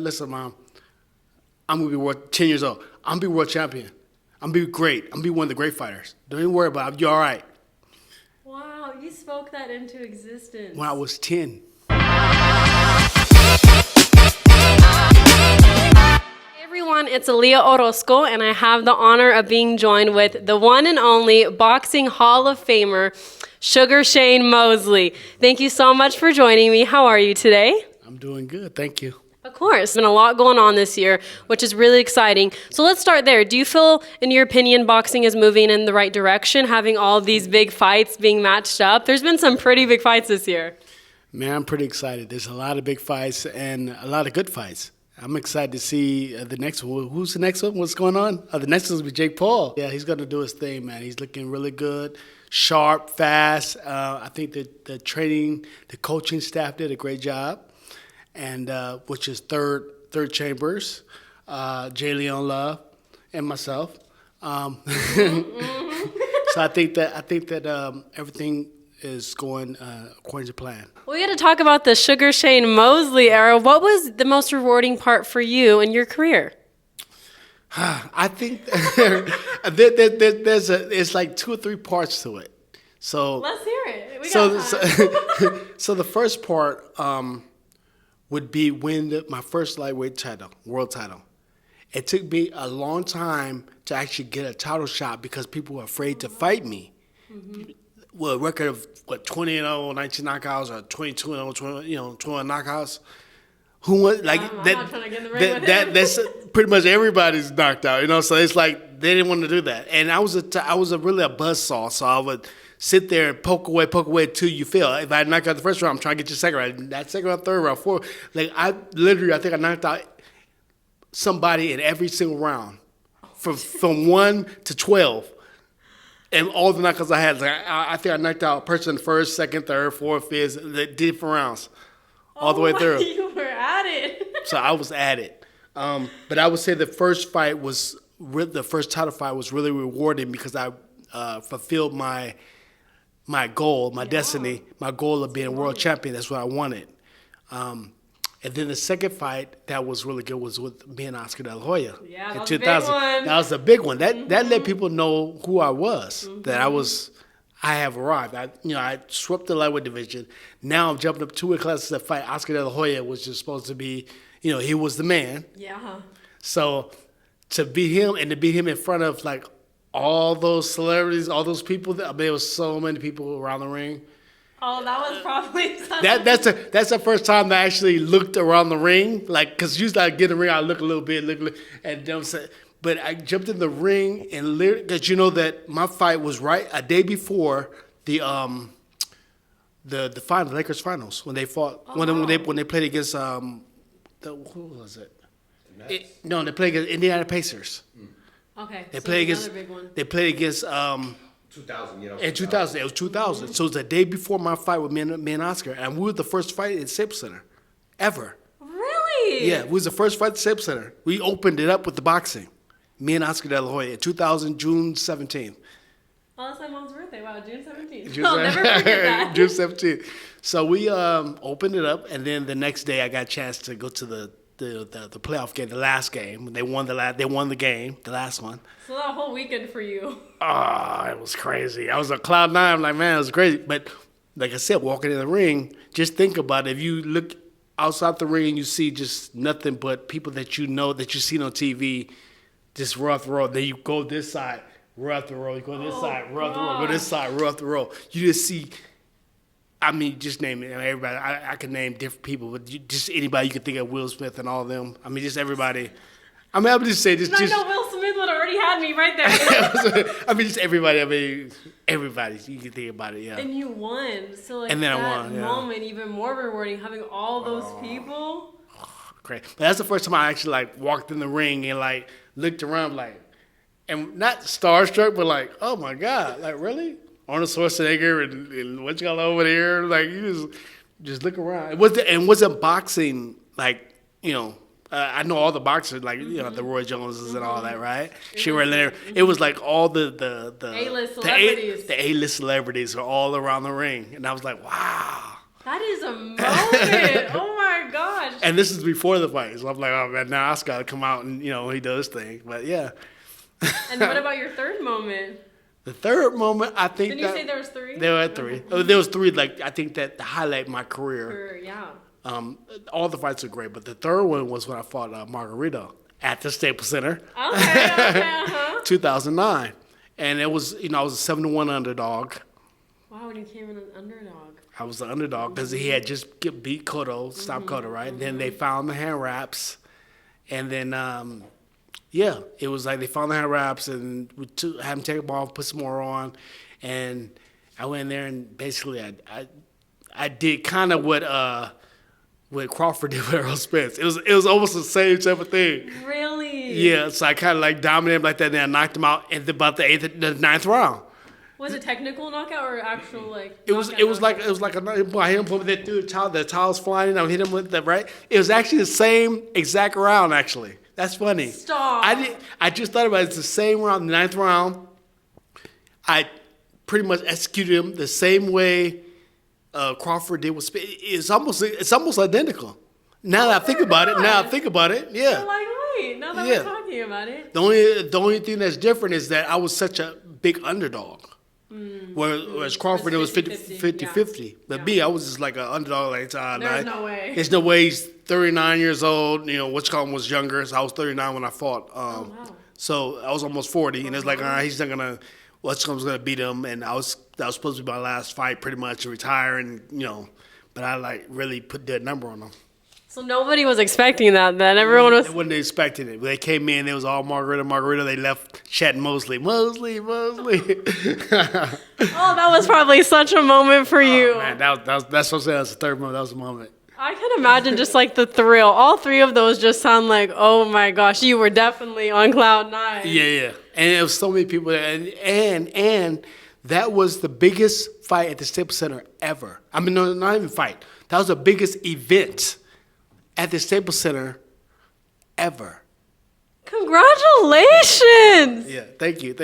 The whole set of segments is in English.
Listen, Mom, I'm going to be 10 years old. I'm going to be world champion. I'm going to be great. I'm going to be one of the great fighters. Don't even worry about it. You're all right. Wow, you spoke that into existence. When I was 10. Hey everyone, it's Aaliyah Orozco, and I have the honor of being joined with the one and only Boxing Hall of Famer, Sugar Shane Mosley. Thank you so much for joining me. How are you today? I'm doing good. Thank you. Of course. There's been a lot going on this year, which is really exciting. So let's start there. Do you feel, in your opinion, boxing is moving in the right direction, having all these big fights being matched up? There's been some pretty big fights this year. Man, I'm pretty excited. There's a lot of big fights and a lot of good fights. I'm excited to see the next one. Who's the next one? What's going on? The next one's with Jake Paul. Yeah, he's going to do his thing, man. He's looking really good, sharp, fast. I think that the training, the coaching staff did a great job. And which is third Chambers, Jay Leon Love, and myself. So I think that everything is going according to plan. We got to talk about the Sugar Shane Mosley era. What was the most rewarding part for you in your career? I think it's like 2 or 3 parts to it. So let's hear it. We got time. So the first part. Would be win my first lightweight title, world title. It took me a long time to actually get a title shot because people were afraid to fight me. Mm-hmm. Well, a record of 20-0, 19 knockouts, or 22-0, 21 knockouts. Who was like I'm that? not trying to get in the ring with him. That's pretty much everybody's knocked out, So it's like they didn't want to do that, and I was really a buzzsaw, so I would sit there and poke away until you fail. If I knocked out the first round, I'm trying to get your second round. That second round, third round, fourth. Like I think I knocked out somebody in every single round, from 1 to 12, and all the knockouts I had. Like I think I knocked out a person first, second, third, fourth, fifth, the different rounds, all the way through. You were at it. So I was at it. But I would say the first title fight was really rewarding because I fulfilled my goal, my destiny, my goal of being a world champion. That's what I wanted. And then the second fight that was really good was with me and Oscar De La Hoya in 2000. That was a big one. That let people know who I was. Mm-hmm. That I have arrived. I swept the lightweight division. Now I'm jumping up 2 weight classes to fight Oscar De La Hoya, which is supposed to be, he was the man. Yeah. So to beat him and to beat him in front of like all those celebrities, all those people, there was so many people around the ring. Oh, that was probably that's the first time that I actually looked around the ring, like because usually I get in the ring, I look a little bit, and then but I jumped in the ring and because that my fight was right a day before the final Lakers finals when they fought when they played against who was it? They played against Indiana Pacers. Okay. They played against. Another big one. They played against. 2000, In 2000, it was 2000. So it was the day before my fight with me and Oscar, and we were the first fight at Staples Center, ever. Really? Yeah, we was the first fight at Staples Center. We opened it up with the boxing, me and Oscar De La Hoya, in 2000, June 17th. Oh, that's my mom's birthday. Wow, June 17th. I'll never forget that. June 17th. So we opened it up, and then the next day I got a chance to go to the playoff game, the last game. They won the game, the last one. So that whole weekend for you. Oh, it was crazy. I was on cloud 9. I'm like, man, it was crazy. But like I said, walking in the ring, just think about it. If you look outside the ring and you see just nothing but people that that you've seen on TV, just row after row. Then you go this side, row after row. You go this side, row after row. Go this side, row after row. You just see. I mean, just name it. Everybody. I could name different people, but just anybody you could think of, Will Smith and all of them. I mean, just everybody. I mean, I would just say just. I know Will Smith would already had me right there. I mean, just everybody. I mean, everybody. You can think about it, yeah. And you won, so like and then that I won, yeah. moment even more rewarding, having all those people. Great, but that's the first time I actually walked in the ring and looked around and not starstruck, but oh my God, really? Arnold Schwarzenegger and what you got over there? You just look around. It wasn't boxing I know all the boxers the Roy Joneses and all that, right? Sugar Leonard. It was all the A-list celebrities. The A-list celebrities are all around the ring, and I was like, wow. That is a moment. Oh my gosh. And this is before the fight. So I'm like, oh man, now Oscar gotta come out and he does his thing. But yeah. And what about your third moment? The third moment, I think Didn't you say there was three? There were three. There was three. Like I think that highlight my career. Yeah. All the fights are great, but the third one was when I fought Margarito at the Staples Center. Okay. 2009, and it was I was a 7-1 underdog. Wow, when you came in an underdog. I was the underdog because he had just beat Cotto, stopped Cotto, right? And then they found the hand wraps, and then it was like they found the hand wraps and we had him take them off, put some more on, and I went in there and basically I did kind of what Crawford did with Earl Spence. It was almost the same type of thing. Really? Yeah, so I kind of like dominated him like that, and then I knocked him out in about the ninth round. Was it technical knockout or actual like? It was like I hit him put that through the towel's flying. I hit him with the right. It was actually the same exact round. Actually, that's funny. Stop. I just thought about it. It's the same round, the ninth round. I pretty much executed him the same way Crawford did with Spence. It's almost identical. Now that I think about it, yeah. I'm like, wait, now that we're talking about it. The only thing that's different is that I was such a big underdog. Whereas Crawford, it was 50-50. But me, I was just like an underdog. Like, There's no way. There's no way he's 39 years old. Whichcomb was younger, so I was 39 when I fought. Wow. So I was almost 40, and it's like, he's not gonna. Whichcomb's gonna beat him, and that was supposed to be my last fight, pretty much, to retire, and but I like really put that number on him. So nobody was expecting that then. Everyone was. They wasn't expecting it. They came in, it was all Margarito. They left chatting Mosley. Oh, that was probably such a moment for you. Man, that's what I'm saying. That's the third moment. That was the moment. I can imagine just like the thrill. All three of those just sound like, oh my gosh, you were definitely on cloud nine. Yeah. And it was so many people there. And that was the biggest fight at the Staples Center ever. I mean, no, not even fight. That was the biggest event at the Staples Center ever. Congratulations! Yeah, thank you.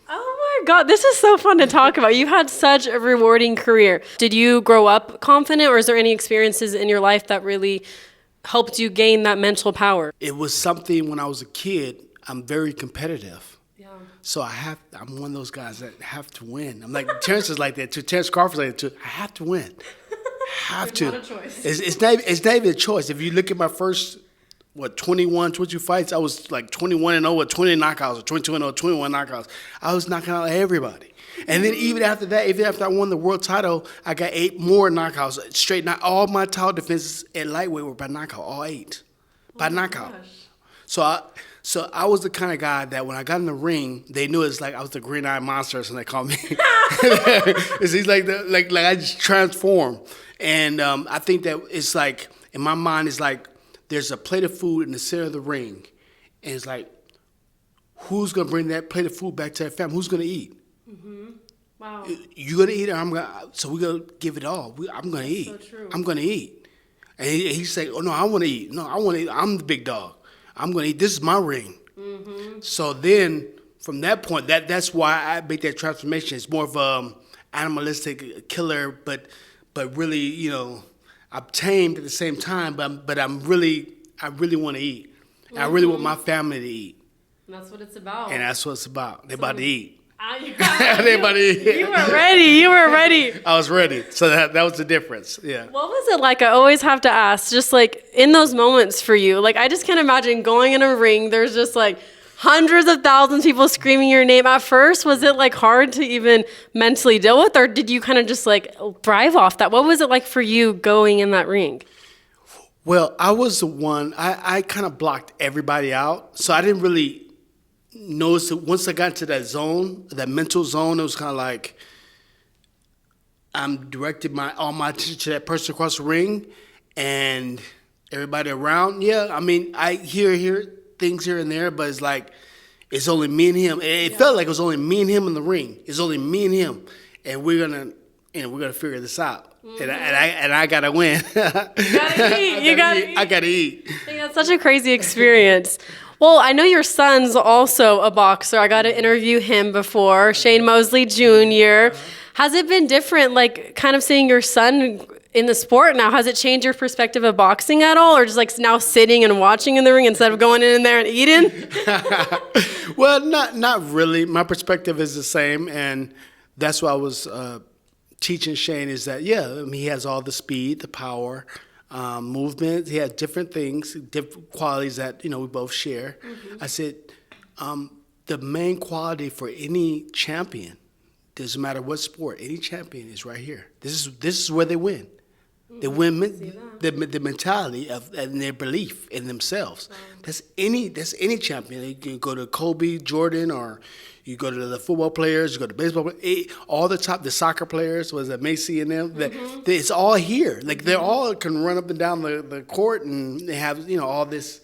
Oh my God, this is so fun to talk about. You had such a rewarding career. Did you grow up confident, or is there any experiences in your life that really helped you gain that mental power? It was something when I was a kid. I'm very competitive. Yeah. So I'm one of those guys that have to win. I'm like, Terrence is like that too. Terrence Crawford's like that too. I have to win. Have to. Not a choice. It's not even a choice. If you look at my first 22 fights, I was like 21-0 with 20 knockouts, or 22-0, 21 knockouts. I was knocking out everybody. And then even after that, even after I won the world title, I got 8 more knockouts. Straight now, all my title defenses at lightweight were by knockout, all 8 by knockout. Gosh. So I was the kind of guy that when I got in the ring, they knew it's like I was the green-eyed monster, so they called me. It's like I just transformed. And I think that it's like, in my mind, it's like there's a plate of food in the center of the ring. And it's like, who's going to bring that plate of food back to that family? Who's going to eat? Mm-hmm. Wow. You going to eat, or so we're going to give it all. I'm going to eat. So true. I'm going to eat. And he said, oh, no, I want to eat. No, I want to eat. I'm the big dog. I'm going to eat. This is my ring. Mm-hmm. So then, from that point, that's why I made that transformation. It's more of animalistic killer, but really, I'm tamed at the same time. But I really want to eat. Mm-hmm. I really want my family to eat. And that's what it's about. And that's what it's about. They're about to eat. They about to eat. You were ready. I was ready. So that was the difference. Yeah. What was it like? I always have to ask, just like in those moments for you. Like, I just can't imagine going in a ring. There's just like hundreds of thousands of people screaming your name. At first, was it like hard to even mentally deal with, or did you kind of just like thrive off that? What was it like for you going in that ring? Well, I was the one, I kind of blocked everybody out. So I didn't really notice that once I got into that zone, that mental zone, it was kind of like I'm directing all my attention to that person across the ring and everybody around. Yeah, I mean, I hear things here and there, but it's like it's only me and him. It felt like it was only me and him in the ring. It's only me and him, and we're gonna figure this out. Mm-hmm. And I gotta win. You gotta eat. I gotta eat. I think that's such a crazy experience. Well, I know your son's also a boxer. I got to interview him before, Shane Mosley Jr. Has it been different, like kind of seeing your son in the sport now, has it changed your perspective of boxing at all, or just like now sitting and watching in the ring instead of going in there and eating? Well, not really. My perspective is the same, and that's what I was teaching Shane is that, he has all the speed, the power, movement. He has different things, different qualities that, we both share. I said, the main quality for any champion, doesn't matter what sport, any champion is right here. This is where they win. They win the mentality of and their belief in themselves. That's any champion. You can go to Kobe, Jordan, or you go to the football players, you go to baseball players, all the soccer players, was it Macy and them? It's all here. Like they all can run up and down the court and they have all this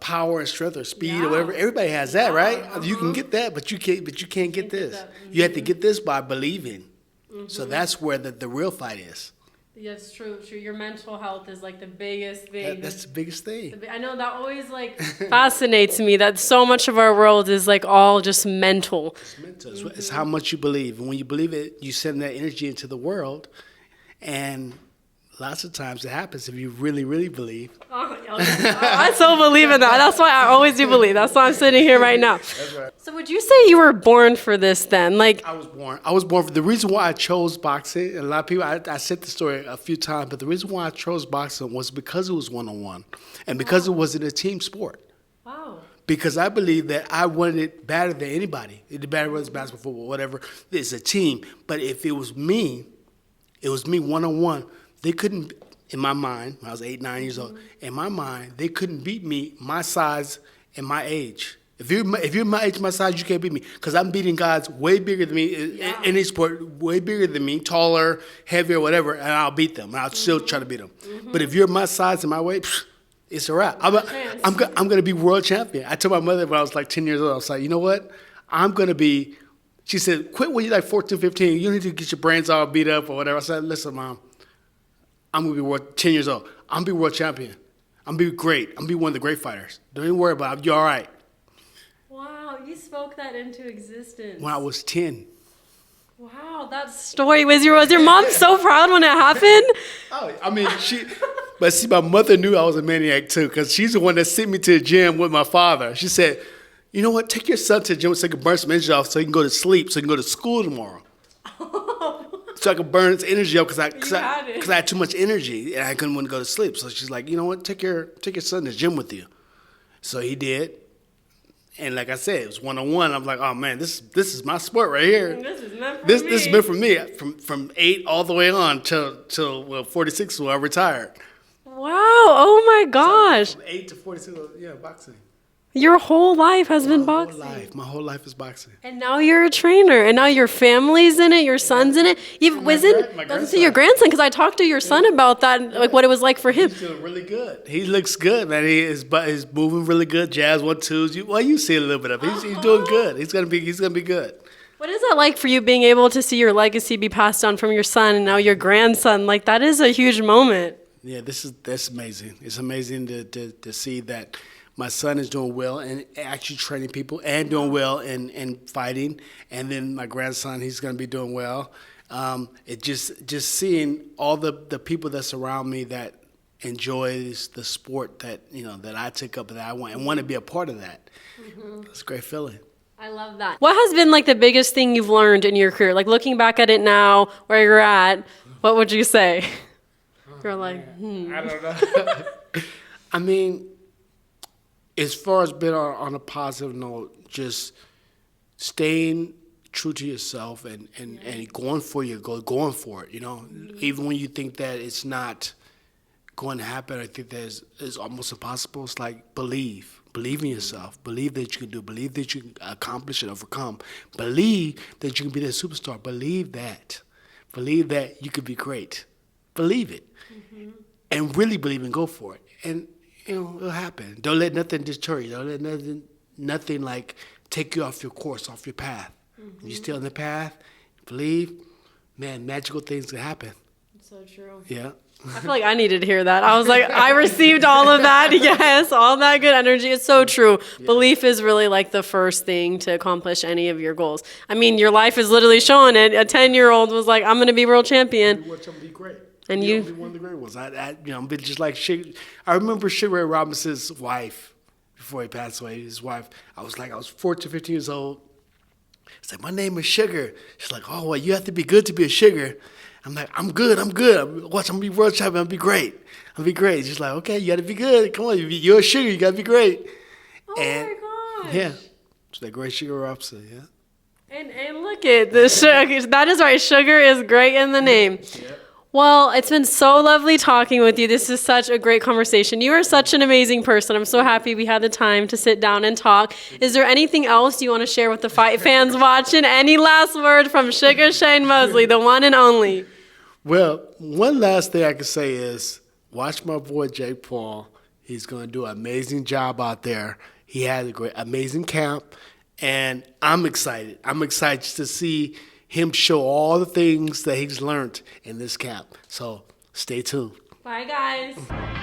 power and strength or speed or whatever. Everybody has that, right? You can get that, but you can't get this. You have to get this by believing. So that's where the real fight is. Yes, true. Your mental health is like the biggest thing. That's the biggest thing. I know that always like fascinates me that so much of our world is like all just mental. It's mental. It's how much you believe. And when you believe it, you send that energy into the world. And lots of times it happens if you really, really believe. I so believe in that. That's why I always do believe. That's why I'm sitting here right now. That's right. So would you say you were born for this then? Like I was born for the reason why I chose boxing. And a lot of people, I said the story a few times, but the reason why I chose boxing was because it was one-on-one and because it wasn't a team sport. Wow. Because I believe that I wanted it better than anybody. It better whether it's basketball, football, whatever. It's a team. But if it was me one-on-one. They couldn't, in my mind, when I was 8, 9 years old, in my mind, they couldn't beat me my size and my age. If you're my age, my size, you can't beat me. Because I'm beating guys way bigger than me in any sport, way bigger than me, taller, heavier, whatever, and I'll beat them. And I'll still try to beat them. But if you're my size and my weight, it's a wrap. I'm going to be world champion. I told my mother when I was like 10 years old, I was like, you know what? I'm going to be, she said, quit when you're like 14, 15. You need to get your brains all beat up or whatever. I said, listen, Mom. I'm going to be 10 years old. I'm going to be world champion. I'm going to be great. I'm going to be one of the great fighters. Don't even worry about it. You're all right. Wow, you spoke that into existence. When I was 10. Wow, that story. Was your mom so proud when it happened? Oh, I mean, but see, my mother knew I was a maniac too because she's the one that sent me to the gym with my father. She said, you know what, take your son to the gym so he can burn some energy off so he can go to sleep, so he can go to school tomorrow. So I could burn his energy up because I had too much energy and I couldn't want to go to sleep. So she's like, you know what, take your son to the gym with you. So he did. And like I said, it was one-on-one. I'm like, oh man, this is my sport right here. This is meant for me. This is meant for me from 8 all the way on till 46 when I retired. Wow, oh my gosh. So from 8 to 46, boxing. Your whole life has been boxing. My whole life is boxing. And now you're a trainer, and now your family's in it, your son's in it. Your grandson, because I talked to your son about that, like what it was like for him. He's doing really good. He looks good, man. He's moving really good. Jazz 1-2s. You see a little bit of it. He's doing good. He's gonna be good. What is that like for you being able to see your legacy be passed on from your son and now your grandson? Like that is a huge moment. Yeah, that's amazing. It's amazing to see that. My son is doing well and actually training people and doing well in fighting. And then my grandson, he's going to be doing well. It just seeing all the people that surround me that enjoys the sport that I took up that I want to be a part of that. It's a great feeling. I love that. What has been like the biggest thing you've learned in your career? Like looking back at it now, where you're at, what would you say? You're like, I don't know. I mean, as far as being on a positive note, just staying true to yourself and going for your goal, going for it, Even when you think that it's not going to happen, I think that it's almost impossible. It's like believe in yourself. Believe that you can do it. Believe that you can accomplish and overcome. Believe that you can be that superstar. Believe that you could be great. Believe it. And really believe and go for it. And it'll happen. Don't let nothing deter you. Don't let nothing like take you off your course, off your path. If you're still on the path, believe, man, magical things can happen. So true. Yeah. I feel like I needed to hear that. I was like, I received all of that. Yes, all that good energy. It's so true. Yeah. Belief is really like the first thing to accomplish any of your goals. I mean, your life is literally showing it. A 10-year-old was like, I'm going to be world champion. You want something to be great. And Yeah, you, one of the great ones. I'm just like I remember Sugar Ray Robinson's wife before he passed away. His wife, I was 14, 15 years old. It's like, my name is Sugar. She's like, oh, well, you have to be good to be a sugar. I'm like, I'm good. I'm gonna be world champion. I'm gonna be great. She's like, okay, you gotta be good. Come on, you're a sugar. You gotta be great. oh And my gosh. yeah, it's that great Sugar Robinson. Yeah. And look at the sugar. That is right. Sugar is great in the name. Yeah. Well, it's been so lovely talking with you. This is such a great conversation. You are such an amazing person. I'm so happy we had the time to sit down and talk. Is there anything else you want to share with the fight fans watching? Any last word from Sugar Shane Mosley, the one and only? Well, one last thing I can say is watch my boy Jake Paul. He's going to do an amazing job out there. He had a amazing camp, and I'm excited. I'm excited to see him show all the things that he's learned in this camp. So stay tuned. Bye, guys.